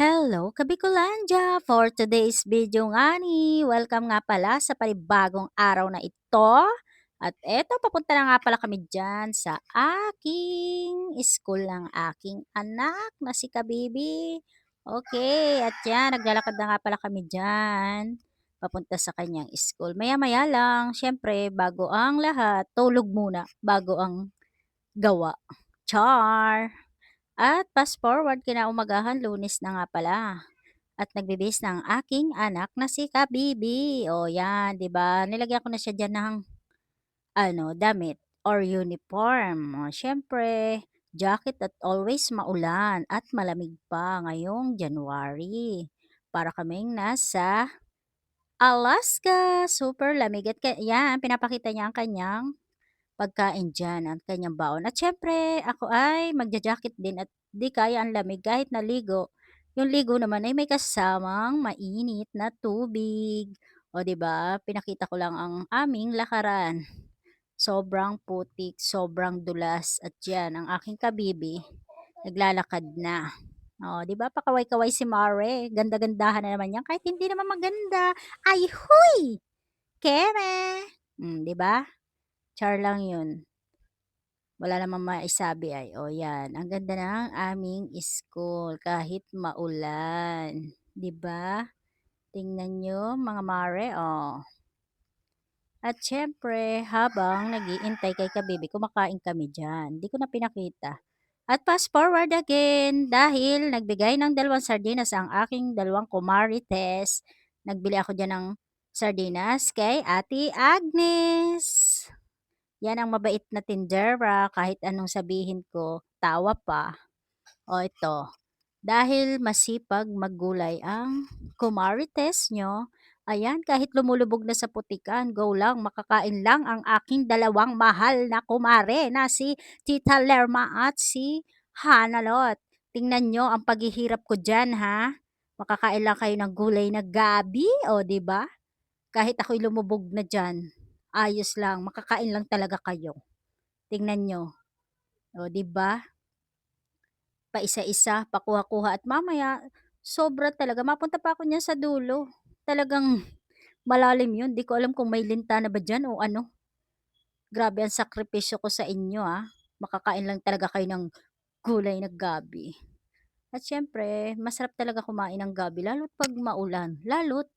Hello, Kabikulandia! For today's video nga ni, welcome nga pala sa panibagong araw na ito. At eto, papunta na nga pala kami dyan sa aking school ng aking anak na si Kabibi. Okay, at yan, naglalakad na nga pala kami dyan. Papunta sa kanyang school. Maya-maya lang, syempre, bago ang lahat, tulog muna, bago ang gawa. Char! At fast forward kinaumagahan, Lunes na nga pala. At nagbibihis ng aking anak na si Kabibi. O yan, 'di ba? Nilagyan ko na siya diyan ng damit or uniform. O syempre, jacket at always maulan at malamig pa ngayong January. Para kaming nasa Alaska, super lamig at yan, pinapakita niya ang kanyang pagkain diyan, ang kanyang baon. At siyempre ako ay magja-jacket din at 'di kaya ang lamig kahit naligo. Yung ligo naman ay may kasamang mainit na tubig. O 'di ba, pinakita ko lang ang aming lakaran. Sobrang putik, sobrang dulas at 'yan ang aking kabibi naglalakad na. Oh, 'di ba pakaway-kaway si Mare, ganda-gandahan na naman 'yan kahit hindi naman maganda. Ay huy! Keme! 'Di ba? Char lang 'yun. Wala namang maisabi ay, o yan, ang ganda ng aming school kahit maulan, 'di ba? Tingnan niyo mga mare, oh. At siyempre habang nag-iintay kay Kabibi kumakain kami diyan, 'di ko na pinakita. At fast forward again dahil nagbigay ng dalawang sardinas ang aking dalawang kumarites, nagbili ako diyan ng sardinas kay Ate Agnes. Yan ang mabait na tindera kahit anong sabihin ko, tawa pa. O ito, dahil masipag maggulay ang kumarites nyo, ayan, kahit lumulubog na sa putikan, go lang, makakain lang ang aking dalawang mahal na kumare na si Tita Lerma at si Hanalot. Tingnan nyo ang paghihirap ko dyan, ha? Makakain lang kayo ng gulay na gabi, o 'di ba? Kahit ako'y lumubog na dyan, ayos lang, makakain lang talaga kayo. Tingnan niyo, oh, 'di ba? Paisa-isa, pakuha-kuha at mamaya sobra talaga mapunta pa ako niyan sa dulo. Talagang malalim 'yun, 'di ko alam kung may linta na ba diyan o ano. Grabe ang sakripisyo ko sa inyo, makakain lang talaga kayo ng gulay na gabi. At siyempre masarap talaga kumain ng gabi lalo't 'pag maulan, lalo't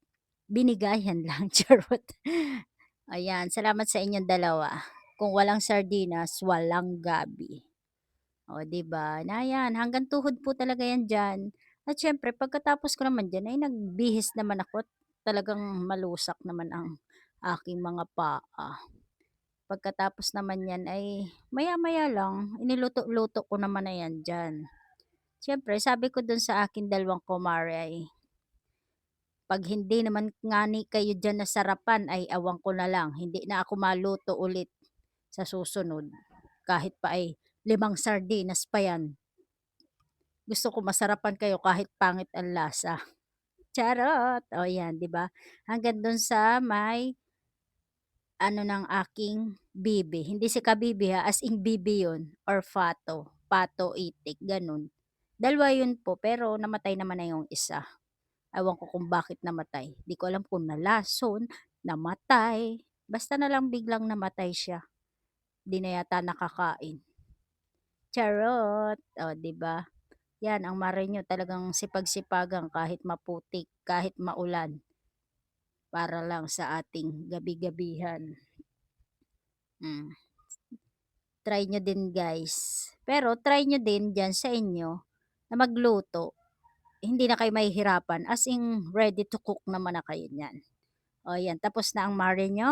binigayan lang, charot. Ayan, salamat sa inyong dalawa. Kung walang sardinas, walang gabi. O, 'di ba, na 'yan hanggang tuhod po talaga 'yan diyan. At siyempre pagkatapos ko naman diyan ay nagbihis naman ako at talagang malusak naman ang aking mga paa. Pagkatapos naman niyan ay maya-maya lang iniluto-luto ko naman na 'yan diyan. Siyempre sabi ko dun sa aking dalawang kumare ay, "'Pag hindi naman nga ni kayo diyan nasarapan ay awang ko na lang, hindi na ako maluto ulit sa susunod." Kahit pa ay 5 sardinas pa 'yan. Gusto ko masarapan kayo kahit pangit ang lasa. Charot! O yan, 'di ba? Hanggang dun sa may ano ng aking bibi. Hindi si kabibi ha, as in bibi yun or fato. Pato, itik, ganun. Dalawa yun po, pero namatay naman na yung isa. Ewan ko kung bakit namatay. Di ko alam kung nalason, namatay. Basta na lang biglang namatay siya. Di na yata nakakain. Charot! O, 'di ba? Yan ang mare niyo talagang sipag-sipagan kahit maputik, kahit maulan, para lang sa ating gabi-gabihan. Hmm, try nyo din guys. Pero try nyo din diyan sa inyo na magluto. Hindi na kayo mahihirapan as in ready to cook naman na kayo niyan. O yan, tapos na ang mare nyo.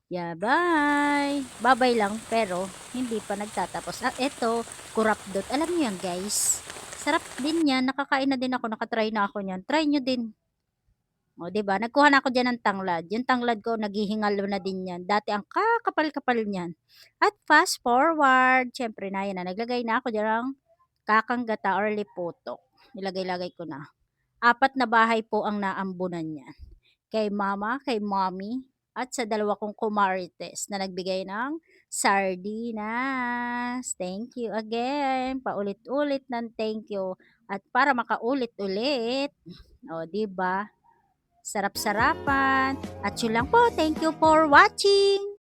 Yeah, bye! Babay lang pero hindi pa nagtatapos. At eto, kurapdot. Alam niyo yan guys. Sarap din yan. Nakakain na din ako. Nakatry na ako niyan. Try nyo din. O, 'di ba? Nagkuha na ako diyan ng tanglad. Yung tanglad ko naghihingalo na din 'yan. Dati ang kakapal-kapal niyan. At fast forward, siyempre na 'yan na naglagay na ako diyan ng kakanggata or liputok. Nilagay-lagay ko na. 4 na bahay po ang naambunan niyan. Kay mama, kay mommy, at sa dalawa kong kumarites na nagbigay ng sardinas. Thank you again, paulit-ulit ng thank you at para makaulit-ulit, o 'di ba? Sarap-sarapan at yun lang po, thank you for watching.